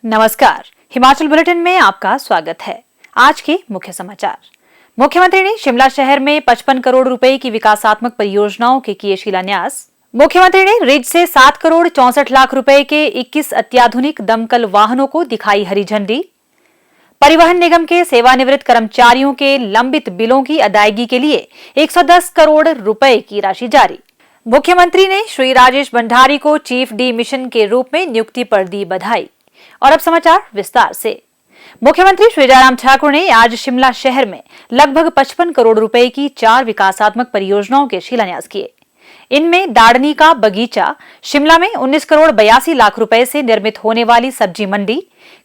नमस्कार, हिमाचल बुलेटिन में आपका स्वागत है। आज के मुख्य समाचार। मुख्यमंत्री ने शिमला शहर में 55 करोड़ रुपए की विकासात्मक परियोजनाओं के किए शिलान्यास। मुख्यमंत्री ने रिज से 7 करोड़ 64 लाख रुपए के 21 अत्याधुनिक दमकल वाहनों को दिखाई हरी झंडी। परिवहन निगम के सेवानिवृत्त कर्मचारियों के लंबित बिलों की अदायगी के लिए 110 करोड़ रुपए की राशि जारी। मुख्यमंत्री ने श्री राजेश भंडारी को चीफ डी मिशन के रूप में नियुक्ति पर दी बधाई। और अब समाचार विस्तार से। मुख्यमंत्री श्री जयराम ठाकुर ने आज शिमला शहर में लगभग 55 करोड़ रुपए की 4 विकासात्मक परियोजनाओं के शिलान्यास किए। इनमें दाड़नी का बगीचा शिमला में 19 करोड़ 82 लाख रुपए से निर्मित होने वाली सब्जी मंडी,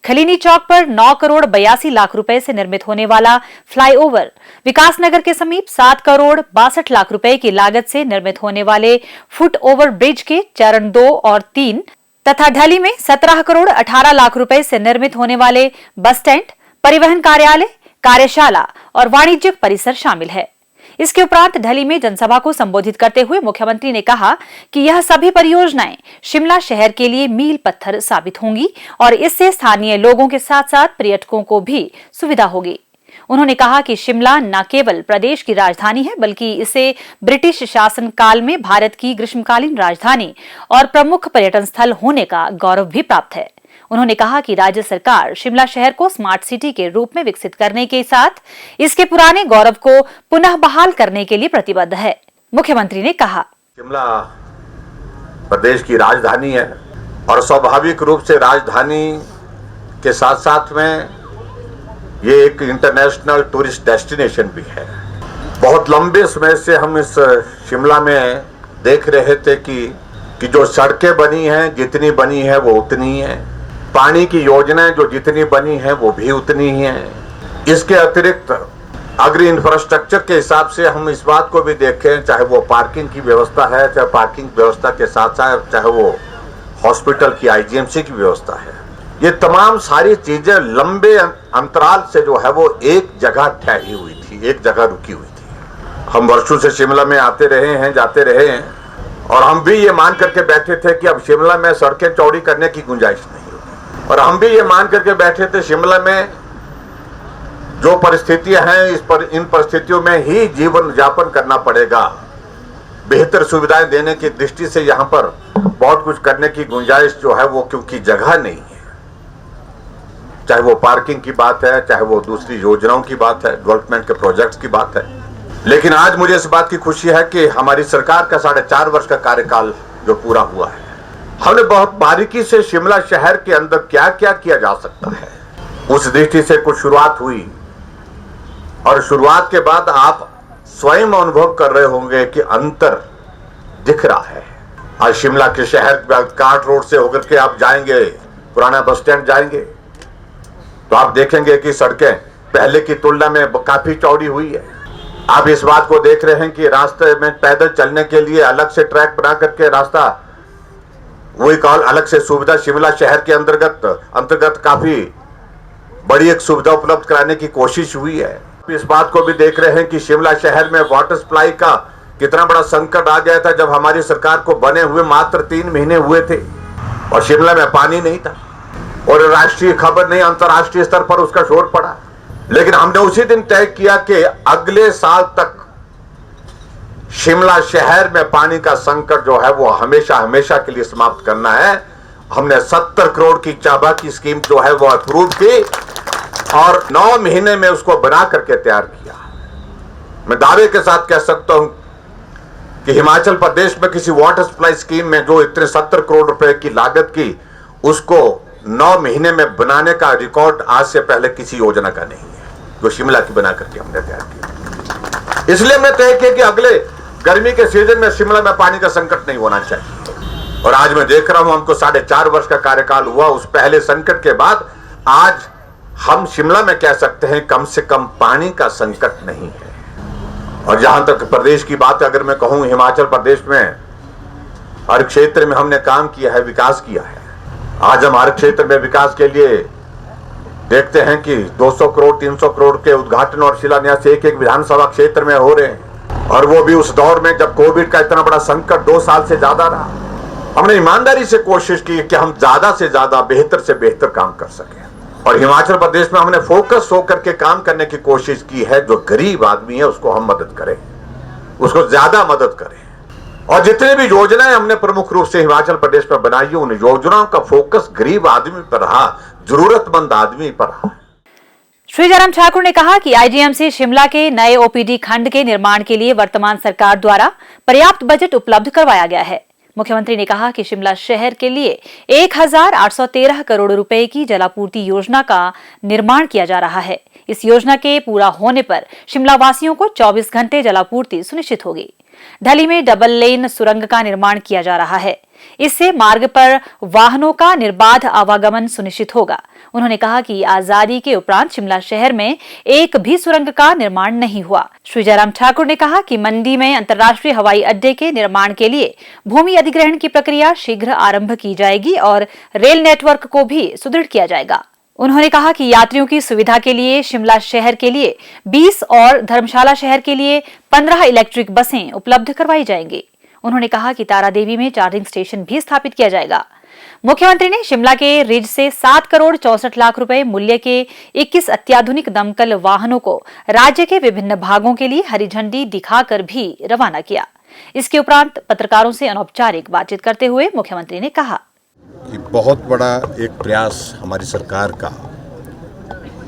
खलीनी चौक पर 9 करोड़ 82 लाख रुपए से निर्मित होने वाला फ्लाईओवर, विकास नगर के समीप 7 करोड़ 62 लाख रुपए की लागत से निर्मित होने वाले फुट ओवर ब्रिज के चरण 2 और 3 तथा ढली में 17 करोड़ 18 लाख रुपए से निर्मित होने वाले बस स्टैंड, परिवहन कार्यालय, कार्यशाला और वाणिज्यिक परिसर शामिल है। इसके उपरांत ढली में जनसभा को संबोधित करते हुए मुख्यमंत्री ने कहा कि यह सभी परियोजनाएं शिमला शहर के लिए मील पत्थर साबित होंगी और इससे स्थानीय लोगों के साथ साथ पर्यटकों को भी सुविधा होगी। उन्होंने कहा कि शिमला न केवल प्रदेश की राजधानी है बल्कि इसे ब्रिटिश शासन काल में भारत की ग्रीष्मकालीन राजधानी और प्रमुख पर्यटन स्थल होने का गौरव भी प्राप्त है। उन्होंने कहा कि राज्य सरकार शिमला शहर को स्मार्ट सिटी के रूप में विकसित करने के साथ इसके पुराने गौरव को पुनः बहाल करने के लिए प्रतिबद्ध है। मुख्यमंत्री ने कहा, शिमला प्रदेश की राजधानी है और स्वाभाविक रूप से राजधानी के साथ साथ में ये एक इंटरनेशनल टूरिस्ट डेस्टिनेशन भी है। बहुत लंबे समय से हम इस शिमला में देख रहे थे कि जो सड़कें बनी हैं जितनी बनी है वो उतनी है, पानी की योजनाएं जो जितनी बनी है वो भी उतनी ही हैं। इसके अतिरिक्त अग्र इंफ्रास्ट्रक्चर के हिसाब से हम इस बात को भी देखें, चाहे वो पार्किंग की व्यवस्था है, चाहे पार्किंग व्यवस्था के साथ साथ चाहे वो हॉस्पिटल की आईजीएमसी की व्यवस्था है, ये तमाम सारी चीजें लंबे अंतराल से जो है वो एक जगह ठहरी हुई थी, एक जगह रुकी हुई थी। हम वर्षों से शिमला में आते रहे हैं, जाते रहे हैं और हम भी ये मान करके बैठे थे कि अब शिमला में सड़कें चौड़ी करने की गुंजाइश नहीं होगी और हम भी ये मान करके बैठे थे शिमला में जो परिस्थितियां हैं इन परिस्थितियों में ही जीवन यापन करना पड़ेगा। बेहतर सुविधाएं देने की दृष्टि से यहाँ पर बहुत कुछ करने की गुंजाइश जो है वो क्योंकि जगह नहीं है, चाहे वो पार्किंग की बात है, चाहे वो दूसरी योजनाओं की बात है, डेवलपमेंट के प्रोजेक्ट्स की बात है। लेकिन आज मुझे इस बात की खुशी है कि हमारी सरकार का 4.5 वर्ष का कार्यकाल जो पूरा हुआ है, हमने बहुत बारीकी से शिमला शहर के अंदर क्या क्या किया जा सकता है उस दृष्टि से कुछ शुरुआत हुई और शुरुआत के बाद आप स्वयं अनुभव कर रहे होंगे कि अंतर दिख रहा है। आज शिमला के शहर कार्ट रोड से होकर के आप जाएंगे, पुराना बस स्टैंड जाएंगे तो आप देखेंगे कि सड़कें पहले की तुलना में काफी चौड़ी हुई है। आप इस बात को देख रहे हैं कि रास्ते में पैदल चलने के लिए अलग से ट्रैक बना करके रास्ता वही कॉल अलग से सुविधा शिमला शहर के अंतर्गत काफी बड़ी एक सुविधा उपलब्ध कराने की कोशिश हुई है। इस बात को भी देख रहे हैं कि शिमला शहर में वाटर सप्लाई का कितना बड़ा संकट आ गया था जब हमारी सरकार को बने हुए मात्र 3 महीने हुए थे और शिमला में पानी नहीं था और राष्ट्रीय खबर नहीं अंतर्राष्ट्रीय स्तर पर उसका शोर पड़ा। लेकिन हमने उसी दिन तय किया कि अगले साल तक शिमला शहर में पानी का संकट जो है वो हमेशा हमेशा के लिए समाप्त करना है। हमने 70 करोड़ की चाबा की स्कीम जो है वो अप्रूव की और 9 महीने में उसको बना करके तैयार किया। मैं दावे के साथ कह सकता हूं कि हिमाचल प्रदेश में किसी वाटर सप्लाई स्कीम में जो इतने 70 करोड़ रुपए की लागत की उसको 9 महीने में बनाने का रिकॉर्ड आज से पहले किसी योजना का नहीं है जो शिमला की बना करके हमने तैयार किया। इसलिए हमने तय किया कि अगले गर्मी के सीजन में शिमला में पानी का संकट नहीं होना चाहिए और आज मैं देख रहा हूं हमको 4.5 वर्ष का कार्यकाल हुआ। उस पहले संकट के बाद आज हम शिमला में कह सकते हैं कम से कम पानी का संकट नहीं है। और जहां तक प्रदेश की बात अगर मैं कहूं, हिमाचल प्रदेश में हर क्षेत्र में हमने काम किया है, विकास किया है। आज हम हर क्षेत्र में विकास के लिए देखते हैं कि 200 करोड़ 300 करोड़ के उद्घाटन और शिलान्यास एक विधानसभा क्षेत्र में हो रहे हैं और वो भी उस दौर में जब कोविड का इतना बड़ा संकट 2 साल से ज्यादा रहा। हमने ईमानदारी से कोशिश की कि हम ज्यादा से ज्यादा बेहतर से बेहतर काम कर सकें और हिमाचल प्रदेश में हमने फोकस होकर के काम करने की कोशिश की है। जो गरीब आदमी है उसको हम मदद करें, उसको ज्यादा मदद करें और जितने भी योजनाएं हमने प्रमुख रूप से हिमाचल प्रदेश में बनाई है उन योजनाओं का फोकस गरीब आदमी पर रहा, जरूरतमंद आदमी पर रहा। श्री जयराम ठाकुर ने कहा कि आईजीएमसी शिमला के नए ओपीडी खंड के निर्माण के लिए वर्तमान सरकार द्वारा पर्याप्त बजट उपलब्ध करवाया गया है। मुख्यमंत्री ने कहा कि शिमला शहर के लिए 1813 करोड़ रुपए की जलापूर्ति योजना का निर्माण किया जा रहा है। इस योजना के पूरा होने पर शिमला वासियों को 24 घंटे जलापूर्ति सुनिश्चित होगी। ढली में डबल लेन सुरंग का निर्माण किया जा रहा है। इससे मार्ग पर वाहनों का निर्बाध आवागमन सुनिश्चित होगा। उन्होंने कहा कि आजादी के उपरांत शिमला शहर में एक भी सुरंग का निर्माण नहीं हुआ। श्री जयराम ठाकुर ने कहा कि मंडी में अंतर्राष्ट्रीय हवाई अड्डे के निर्माण के लिए भूमि अधिग्रहण की प्रक्रिया शीघ्र आरंभ की जाएगी और रेल नेटवर्क को भी सुदृढ़ किया जाएगा। उन्होंने कहा कि यात्रियों की सुविधा के लिए शिमला शहर के लिए 20 और धर्मशाला शहर के लिए 15 इलेक्ट्रिक बसें उपलब्ध करवाई जाएंगी। उन्होंने कहा कि तारादेवी में चार्जिंग स्टेशन भी स्थापित किया जाएगा। मुख्यमंत्री ने शिमला के रिज से 7 करोड़ 64 लाख रुपए मूल्य के 21 अत्याधुनिक दमकल वाहनों को राज्य के विभिन्न भागों के लिए हरी झंडी दिखाकर भी रवाना किया। इसके उपरांत पत्रकारों से अनौपचारिक बातचीत करते हुए मुख्यमंत्री ने कहा कि बहुत बड़ा एक प्रयास हमारी सरकार का,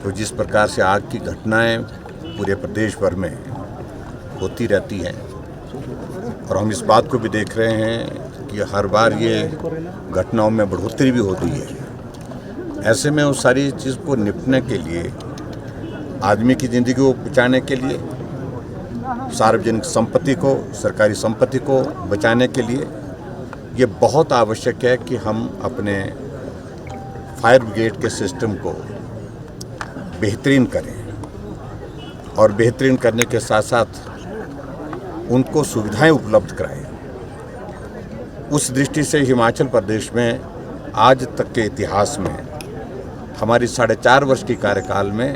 तो जिस प्रकार से आग की घटनाएं पूरे प्रदेश भर में होती रहती हैं और हम इस बात को भी देख रहे हैं कि हर बार ये घटनाओं में बढ़ोतरी भी होती है। ऐसे में उस सारी चीज़ को निपटने के लिए, आदमी की ज़िंदगी को बचाने के लिए, सार्वजनिक संपत्ति को, सरकारी संपत्ति को बचाने के लिए ये बहुत आवश्यक है कि हम अपने फायर ब्रिगेड के सिस्टम को बेहतरीन करें और बेहतरीन करने के साथ साथ उनको सुविधाएं उपलब्ध कराएं। उस दृष्टि से हिमाचल प्रदेश में आज तक के इतिहास में हमारी 4.5 वर्ष की कार्यकाल में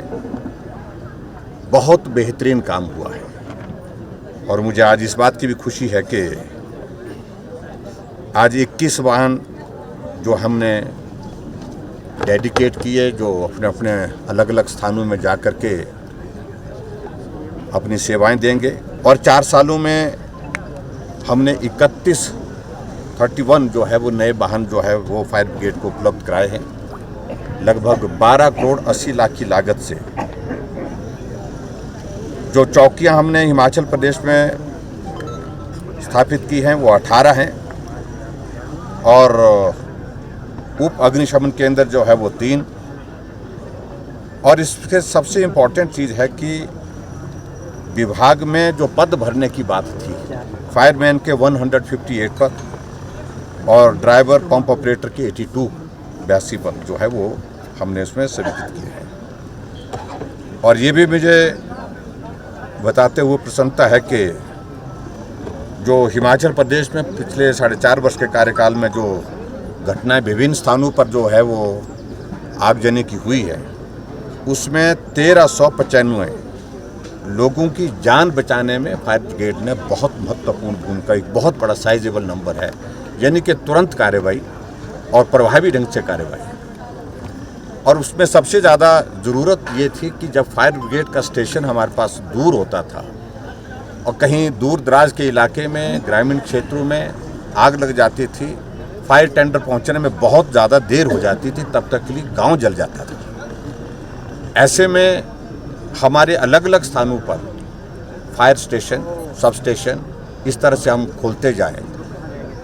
बहुत बेहतरीन काम हुआ है और मुझे आज इस बात की भी खुशी है कि आज 21 वाहन जो हमने डेडिकेट किए, जो अपने अपने अलग अलग स्थानों में जा कर के अपनी सेवाएं देंगे और 4 सालों में हमने 31 जो है वो नए वाहन जो है वो फायर ब्रिगेड को उपलब्ध कराए हैं। लगभग 12 करोड़ 80 लाख की लागत से जो चौकियां हमने हिमाचल प्रदेश में स्थापित की हैं वो 18 हैं और उप अग्निशमन केंद्र जो है वो 3। और इसके सबसे इम्पोर्टेंट चीज़ है कि विभाग में जो पद भरने की बात थी, फायरमैन के 158 पद और ड्राइवर पंप ऑपरेटर के 82 पद जो है वो हमने इसमें स्वीकृत किए हैं। और ये भी मुझे बताते हुए प्रसन्नता है कि जो हिमाचल प्रदेश में पिछले 4.5 वर्ष के कार्यकाल में जो घटनाएं विभिन्न स्थानों पर जो है वो आगजनी की हुई है, उसमें 1395 लोगों की जान बचाने में फायर ब्रिगेड ने बहुत महत्वपूर्ण भूमिका, एक बहुत बड़ा साइजेबल नंबर है, यानी कि तुरंत कार्रवाई और प्रभावी ढंग से कार्रवाई। और उसमें सबसे ज़्यादा ज़रूरत ये थी कि जब फायर ब्रिगेड का स्टेशन हमारे पास दूर होता था और कहीं दूर दराज के इलाके में, ग्रामीण क्षेत्रों में आग लग जाती थी, फायर टेंडर पहुंचने में बहुत ज़्यादा देर हो जाती थी, तब तक के लिए गांव जल जाता था। ऐसे में हमारे अलग अलग स्थानों पर फायर स्टेशन, सब स्टेशन इस तरह से हम खोलते जाएं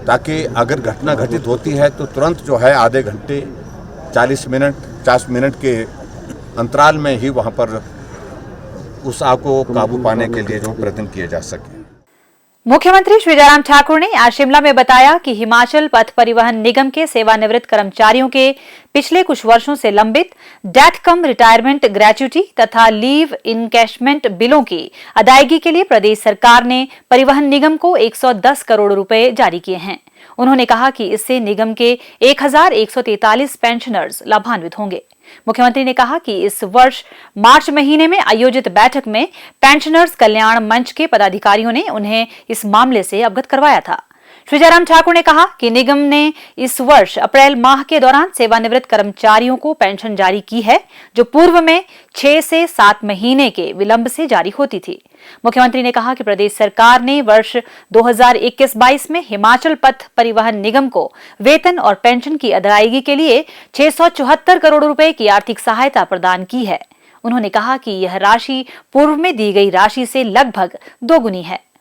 ताकि अगर घटना घटित होती है तो तुरंत जो है आधे घंटे 40 मिनट 50 मिनट के अंतराल में ही वहाँ पर उस आग को काबू पाने के लिए जो प्रयत्न किए जा सके। मुख्यमंत्री श्री जयराम ठाकुर ने आज शिमला में बताया कि हिमाचल पथ परिवहन निगम के सेवानिवृत्त कर्मचारियों के पिछले कुछ वर्षों से लंबित डेथ कम रिटायरमेंट ग्रेच्युटी तथा लीव इनकैशमेंट बिलों की अदायगी के लिए प्रदेश सरकार ने परिवहन निगम को 110 करोड़ रुपए जारी किए हैं। उन्होंने कहा कि इससे निगम के 1143 पेंशनर्स लाभान्वित होंगे। मुख्यमंत्री ने कहा कि इस वर्ष मार्च महीने में आयोजित बैठक में पेंशनर्स कल्याण मंच के पदाधिकारियों ने उन्हें इस मामले से अवगत करवाया था। श्री जयराम ठाकुर ने कहा कि निगम ने इस वर्ष अप्रैल माह के दौरान सेवानिवृत्त कर्मचारियों को पेंशन जारी की है, जो पूर्व में 6 से 7 महीने के विलंब से जारी होती थी। मुख्यमंत्री ने कहा कि प्रदेश सरकार ने वर्ष 2021-22 में हिमाचल पथ परिवहन निगम को वेतन और पेंशन की अदायगी के लिए 674 करोड़ रुपए की आर्थिक सहायता प्रदान की है। उन्होंने कहा कि यह राशि पूर्व में दी गई राशि से लगभग दोगुनी है।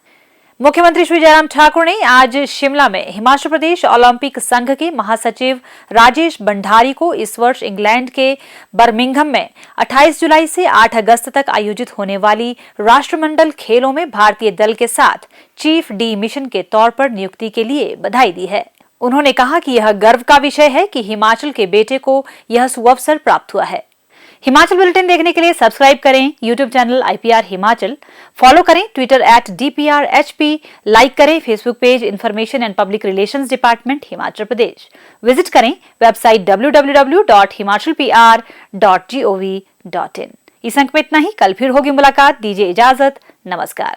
मुख्यमंत्री श्री जयराम ठाकुर ने आज शिमला में हिमाचल प्रदेश ओलंपिक संघ के महासचिव राजेश भंडारी को इस वर्ष इंग्लैंड के बर्मिंघम में 28 जुलाई से 8 अगस्त तक आयोजित होने वाली राष्ट्रमंडल खेलों में भारतीय दल के साथ चीफ डी मिशन के तौर पर नियुक्ति के लिए बधाई दी है। उन्होंने कहा कि यह गर्व का विषय है कि हिमाचल के बेटे को यह सुअवसर प्राप्त हुआ है। हिमाचल बुलेटिन देखने के लिए सब्सक्राइब करें YouTube channel IPR Himachal, follow करें ट्विटर @DPRHP, लाइक करें Facebook page information and public relations department Himachal Pradesh, visit करें वेबसाइट www.himachalpr.gov.in। इस अंक में इतना ही, कल फिर होगी मुलाकात। दीजिए इजाजत, नमस्कार।